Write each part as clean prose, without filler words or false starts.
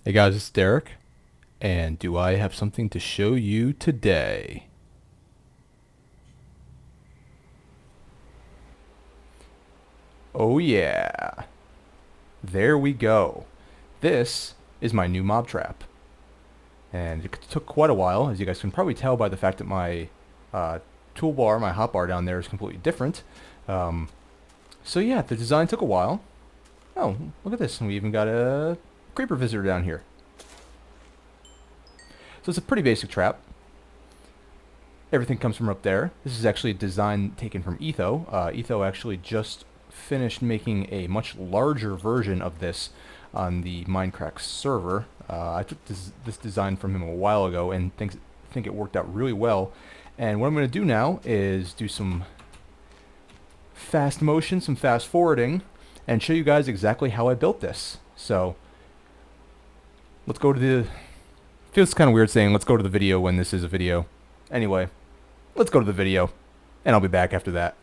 Hey guys, it's Derek, and do I have something to show you today? Oh yeah, there we go. This is my new mob trap, and it took quite a while, as you guys can probably tell by the fact that my toolbar, my hotbar down there is completely different. Um, so yeah, the design took a while. Oh, look at this, and we even got a creeper visitor down here. So it's a pretty basic trap. Everything comes from up there. This is actually a design taken from Etho. Etho actually just finished making a much larger version of this on the Minecraft server. I took this design from him a while ago and think it worked out really well. And what I'm going to do now is do some fast motion, some fast forwarding, and show you guys exactly how I built this. So let's go to the... Feels kind of weird saying let's go to the video when this is a video. Anyway, let's go to the video, and I'll be back after that.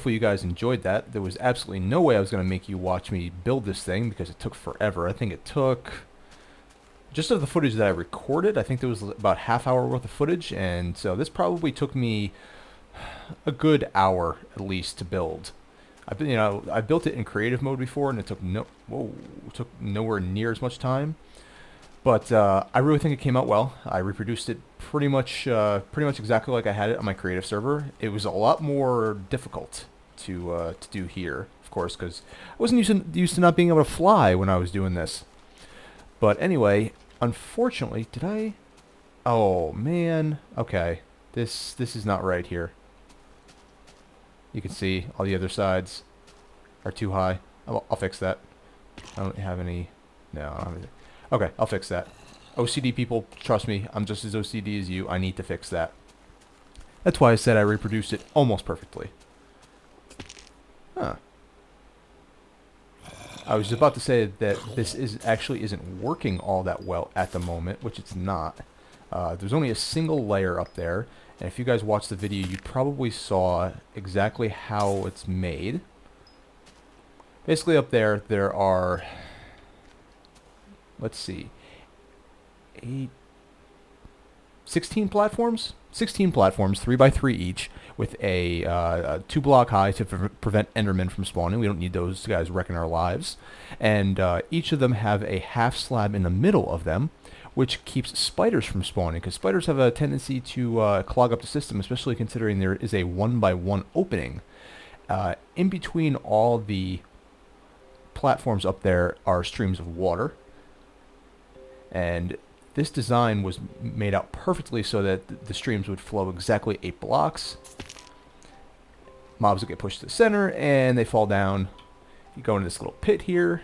hopefully you guys enjoyed that. There was absolutely no way I was going to make you watch me build this thing because it took forever. I think it took, just of the footage that I recorded, I think there was about half-hour worth of footage, and so this probably took me a good hour at least to build. I built it in creative mode before, and it took took nowhere near as much time. But I really think it came out well. I reproduced it pretty much exactly like I had it on my creative server. It was a lot more difficult to do here, of course, because I wasn't used to not being able to fly when I was doing this. But anyway, unfortunately, did I? Oh man. Okay, this is not right here. You can see all the other sides are too high. I'll fix that. I don't have any. No, I don't have anything. Okay, I'll fix that. OCD people, trust me, I'm just as OCD as you. I need to fix that. That's why I said I reproduced it almost perfectly. Huh. I was about to say that this actually isn't working all that well at the moment, which it's not. There's only a single layer up there, and if you guys watched the video, you probably saw exactly how it's made. Basically up there, there are, let's see, 16 platforms? 16 platforms, 3 by 3 each, with a 2-block high to prevent Endermen from spawning. We don't need those guys wrecking our lives. And each of them have a half slab in the middle of them, which keeps spiders from spawning, because spiders have a tendency to clog up the system, especially considering there is a 1 by 1 opening. In between all the platforms up there are streams of water, and this design was made out perfectly so that the streams would flow exactly 8 blocks. Mobs would get pushed to the center, and they fall down. You go into this little pit here,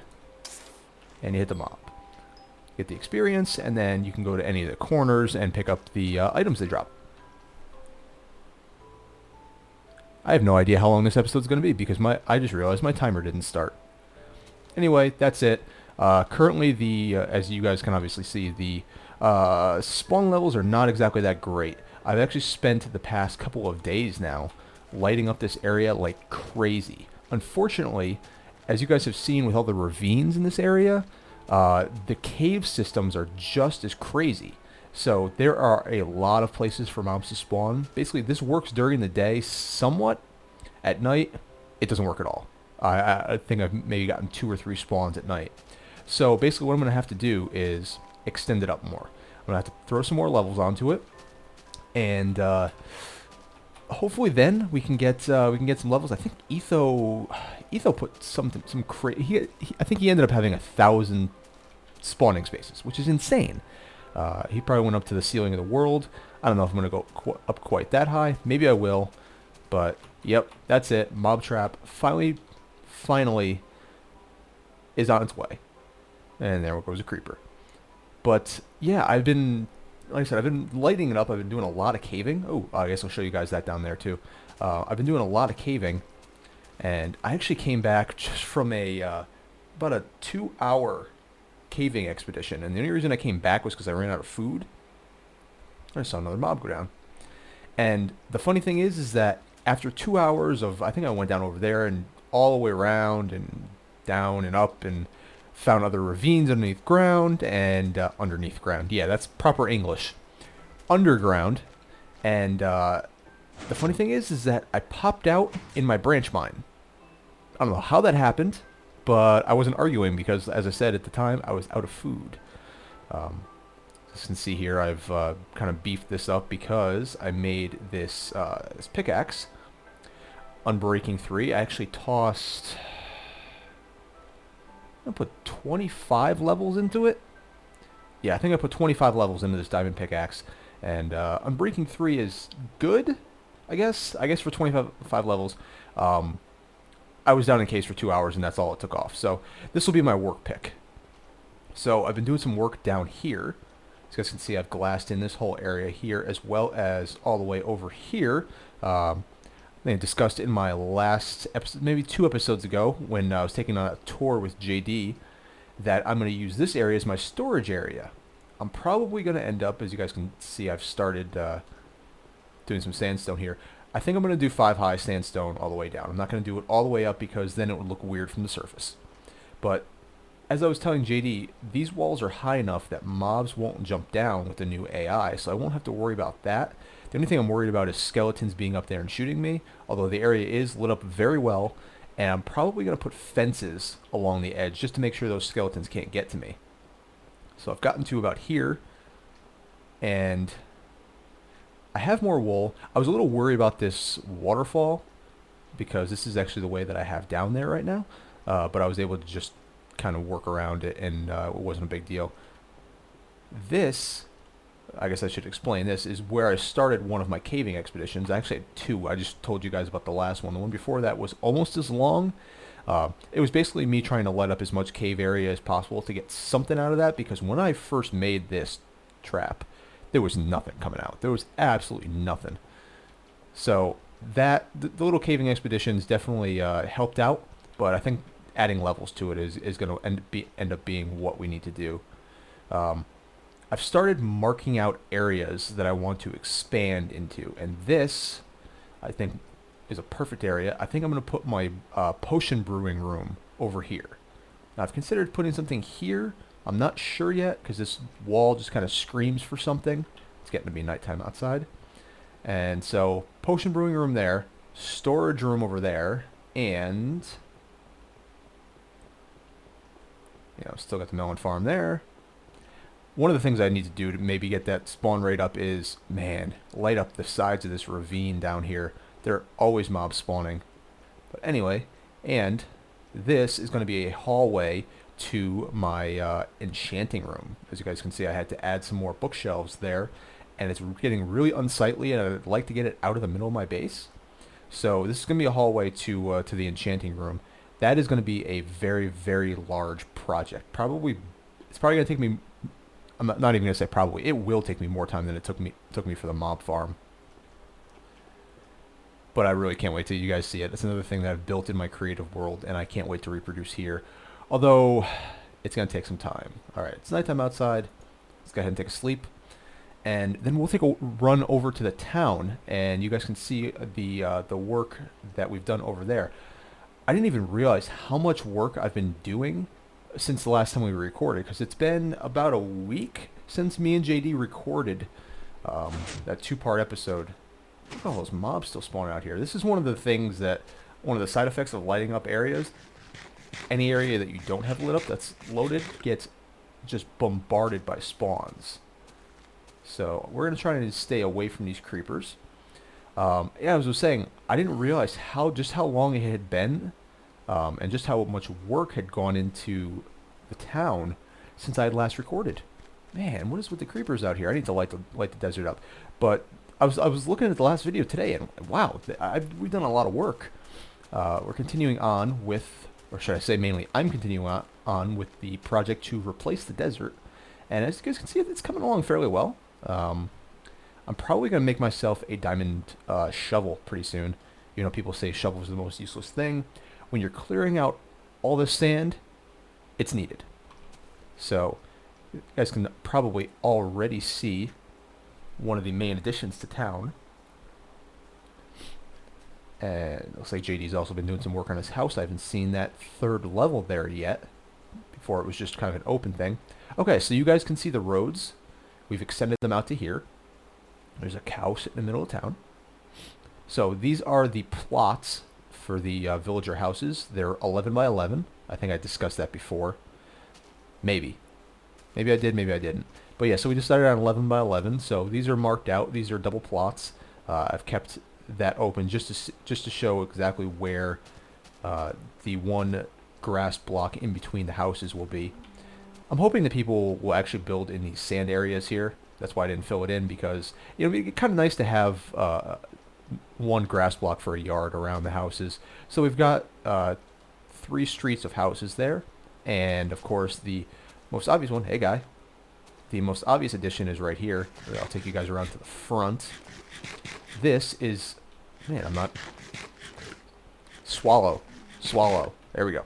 and you hit the mob. Get the experience, and then you can go to any of the corners and pick up the items they drop. I have no idea how long this episode's going to be, because I just realized my timer didn't start. Anyway, that's it. Currently, as you guys can obviously see, the spawn levels are not exactly that great. I've actually spent the past couple of days now lighting up this area like crazy. Unfortunately, as you guys have seen with all the ravines in this area, the cave systems are just as crazy. So there are a lot of places for mobs to spawn. Basically, this works during the day somewhat. At night, it doesn't work at all. I think I've maybe gotten 2 or 3 spawns at night. So basically what I'm going to have to do is extend it up more. I'm going to have to throw some more levels onto it, and hopefully then we can get some levels. I think Etho put some crazy. I think he ended up having 1,000 spawning spaces, which is insane. He probably went up to the ceiling of the world. I don't know if I'm going to go up quite that high. Maybe I will, but yep, that's it. Mob trap finally is on its way. And there goes a creeper. But yeah, like I said, I've been lighting it up. I've been doing a lot of caving. Oh, I guess I'll show you guys that down there too. I've been doing a lot of caving, and I actually came back just from about a 2-hour caving expedition. And the only reason I came back was because I ran out of food. I saw another mob go down. And the funny thing is that after 2 hours of, I think I went down over there and all the way around and down and up and found other ravines underneath ground and underneath ground. Yeah, that's proper English. Underground. And the funny thing is that I popped out in my branch mine. I don't know how that happened, but I wasn't arguing because, as I said at the time, I was out of food. As you can see here, I've kind of beefed this up because I made this pickaxe. Unbreaking 3. I actually tossed, I put 25 levels into it. Yeah, I think I put 25 levels into this diamond pickaxe. And Unbreaking 3 is good, I guess. For 25 levels. I was down in case for 2 hours, and that's all it took off. So this will be my work pick. So I've been doing some work down here. As you guys can see, I've glassed in this whole area here, as well as all the way over here. I discussed in my last episode, maybe 2 episodes ago, when I was taking on a tour with JD, that I'm going to use this area as my storage area. I'm probably going to end up, as you guys can see, I've started doing some sandstone here. I think I'm going to do 5 high sandstone all the way down. I'm not going to do it all the way up because then it would look weird from the surface. But as I was telling JD, these walls are high enough that mobs won't jump down with the new AI, so I won't have to worry about that. The only thing I'm worried about is skeletons being up there and shooting me, although the area is lit up very well, and I'm probably going to put fences along the edge just to make sure those skeletons can't get to me. So I've gotten to about here, and I have more wool. I was a little worried about this waterfall because this is actually the way that I have down there right now, but I was able to just kind of work around it, and it wasn't a big deal. This, I guess I should explain, this is where I started one of my caving expeditions. I actually had 2. I just told you guys about the last one. The one before that was almost as long. It was basically me trying to light up as much cave area as possible to get something out of that, because when I first made this trap, there was nothing coming out. There was absolutely nothing. So that the little caving expeditions definitely helped out, but I think adding levels to it is going to end up being what we need to do. I've started marking out areas that I want to expand into, and this, I think, is a perfect area. I think I'm going to put my potion brewing room over here. Now, I've considered putting something here. I'm not sure yet, because this wall just kind of screams for something. It's getting to be nighttime outside. And so, potion brewing room there, storage room over there, and still got the melon farm there. One of the things I need to do to maybe get that spawn rate up is, man, light up the sides of this ravine down here. There are always mobs spawning. But anyway, and this is going to be a hallway to my enchanting room. As you guys can see, I had to add some more bookshelves there, and it's getting really unsightly, and I'd like to get it out of the middle of my base. So this is going to be a hallway to the enchanting room. That is going to be a very, very large project. It's probably going to take me, I'm not even going to say probably, it will take me more time than it took me for the mob farm. But I really can't wait till you guys see it. It's another thing that I've built in my creative world, and I can't wait to reproduce here. Although, it's going to take some time. Alright, it's nighttime outside. Let's go ahead and take a sleep. And then we'll take a run over to the town, and you guys can see the work that we've done over there. I didn't even realize how much work I've been doing since the last time we recorded, because it's been about a week since me and JD recorded that 2-part episode. Look at all those mobs still spawning out here. This is one of the things that, one of the side effects of lighting up areas. Any area that you don't have lit up that's loaded gets just bombarded by spawns. So we're going to try to stay away from these creepers. Yeah, as I was saying, I didn't realize just how long it had been, and just how much work had gone into the town since I had last recorded. Man, what is with the creepers out here? I need to light the desert up. But I was looking at the last video today, and wow, we've done a lot of work. We're continuing on with, or should I say mainly, I'm continuing on with the project to replace the desert. And as you guys can see, it's coming along fairly well. I'm probably going to make myself a diamond shovel pretty soon. You know, people say shovels are the most useless thing. When you're clearing out all this sand, it's needed. So, you guys can probably already see one of the main additions to town. And it looks like JD's also been doing some work on his house. I haven't seen that 3rd level there yet. Before it was just kind of an open thing. Okay, so you guys can see the roads. We've extended them out to here. There's a cow sitting in the middle of town. So these are the plots for the villager houses. They're 11 by 11. I think I discussed that before. Maybe. Maybe I did, maybe I didn't. But yeah, so we decided on 11 by 11. So these are marked out. These are double plots. I've kept that open just to show exactly where the one grass block in between the houses will be. I'm hoping that people will actually build in these sand areas here. That's why I didn't fill it in, because it'd be kind of nice to have one grass block for a yard around the houses. So we've got 3 streets of houses there, and of course the most obvious one, hey guy, the most obvious addition is right here. I'll take you guys around to the front. This is, man, I'm not, swallow, there we go.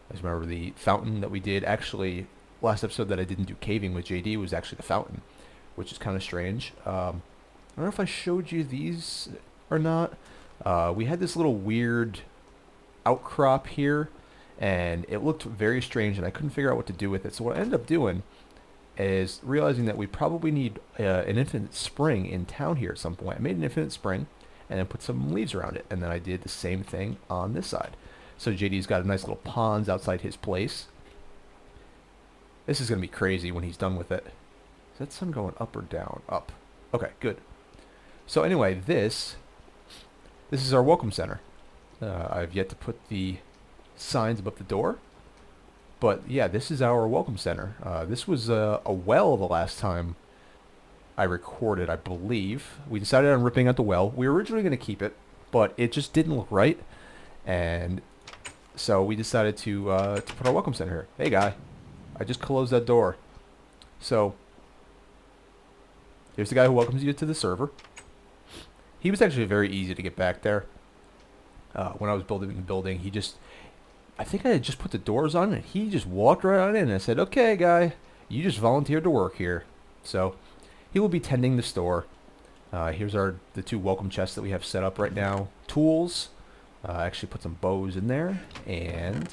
I just remember the fountain that we did, actually, last episode that I didn't do caving with JD was actually the fountain, which is kind of strange. I don't know if I showed you these or not. We had this little weird outcrop here, and it looked very strange, and I couldn't figure out what to do with it. So what I ended up doing is realizing that we probably need an infinite spring in town here at some point. I made an infinite spring, and then put some leaves around it, and then I did the same thing on this side. So JD's got a nice little ponds outside his place. This is going to be crazy when he's done with it. Is that sun going up or down? Up. Okay, good. So anyway, this is our welcome center. I've yet to put the signs above the door. But yeah, this is our welcome center. This was a well the last time I recorded, I believe. We decided on ripping out the well. We were originally going to keep it, but it just didn't look right. And so we decided to put our welcome center here. Hey, guy. I just closed that door. So here's the guy who welcomes you to the server. He was actually very easy to get back there. When I was building the building, I think I had just put the doors on, and he just walked right on in. And I said, okay, guy, you just volunteered to work here. So he will be tending the store. Here's the 2 welcome chests that we have set up right now. Tools. I actually put some bows in there. And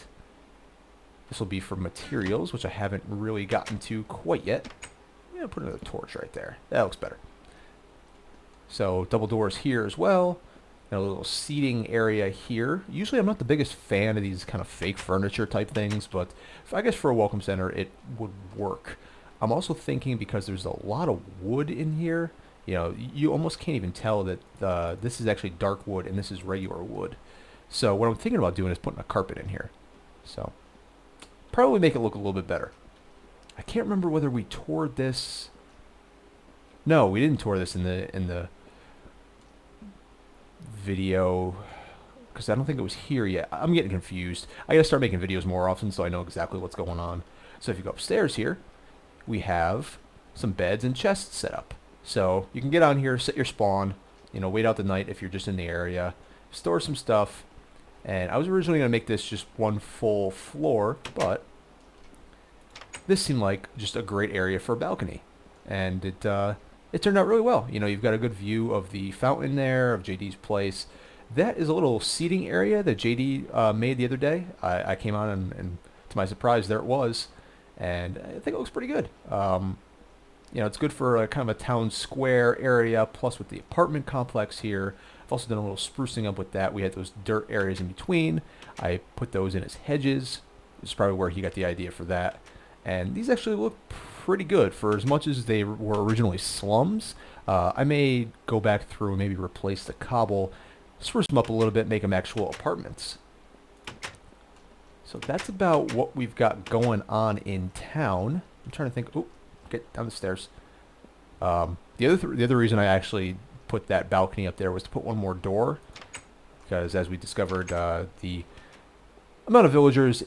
this will be for materials, which I haven't really gotten to quite yet. Yeah, put another torch right there. That looks better. So double doors here as well. And a little seating area here. Usually I'm not the biggest fan of these kind of fake furniture type things, but I guess for a welcome center it would work. I'm also thinking, because there's a lot of wood in here, you almost can't even tell that this is actually dark wood and this is regular wood. So what I'm thinking about doing is putting a carpet in here. So probably make it look a little bit better. I can't remember whether we toured this. No, we didn't tour this in the video, because I don't think it was here yet. I'm getting confused. I gotta start making videos more often so I know exactly what's going on. So if you go upstairs here, we have some beds and chests set up. So you can get on here, set your spawn, wait out the night if you're just in the area, store some stuff. And I was originally going to make this just one full floor, but this seemed like just a great area for a balcony. And it turned out really well. You've got a good view of the fountain there, of JD's place. That is a little seating area that JD made the other day. I came on and to my surprise, there it was. And I think it looks pretty good. It's good for a kind of a town square area, plus with the apartment complex here. I've also done a little sprucing up with that. We had those dirt areas in between. I put those in as hedges. This is probably where he got the idea for that. And these actually look pretty good for as much as they were originally slums. I may go back through and maybe replace the cobble, spruce them up a little bit, make them actual apartments. So that's about what we've got going on in town. I'm trying to think. Oh, get down the stairs. The other reason I actually put that balcony up there was to put one more door, because as we discovered, the amount of villagers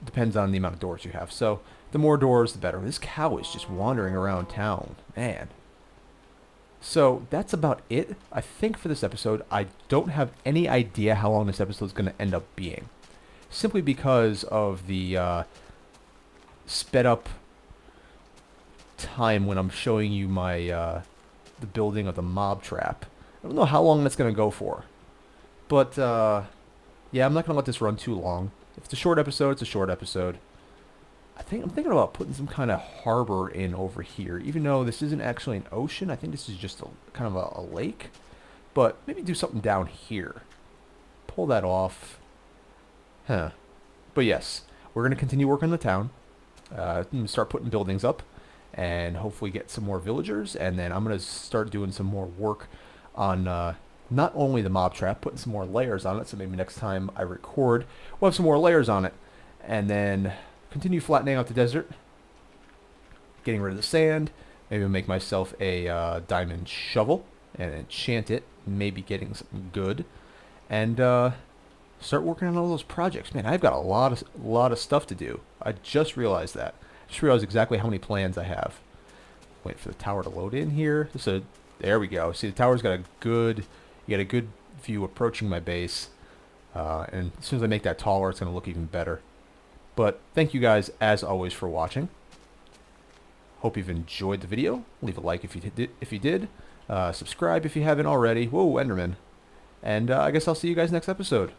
depends on the amount of doors you have. So the more doors, the better. This cow is just wandering around town, man. So that's about it, I think, for this episode. I don't have any idea how long this episode is going to end up being, simply because of the sped up time when I'm showing you my the building of the mob trap. I don't know how long that's going to go for, but yeah, I'm not going to let this run too long. If it's a short episode, it's a short episode. I'm thinking about putting some kind of harbor in over here, even though this isn't actually an ocean. I think this is just kind of a lake, but maybe do something down here. Pull that off. Huh. But yes, we're going to continue working on the town, start putting buildings up, and hopefully get some more villagers. And then I'm going to start doing some more work on not only the mob trap, putting some more layers on it, so maybe next time I record, we'll have some more layers on it. And then continue flattening out the desert, getting rid of the sand, maybe make myself a diamond shovel and enchant it, maybe getting something good, and start working on all those projects. Man, I've got a lot of stuff to do. I just realized that. I just realized exactly how many plans I have. Wait for the tower to load in here. So there we go. See, the tower's got you got a good view approaching my base. And as soon as I make that taller, it's going to look even better. But thank you guys, as always, for watching. Hope you've enjoyed the video. Leave a like if you did. Subscribe if you haven't already. Whoa, Enderman. And I guess I'll see you guys next episode.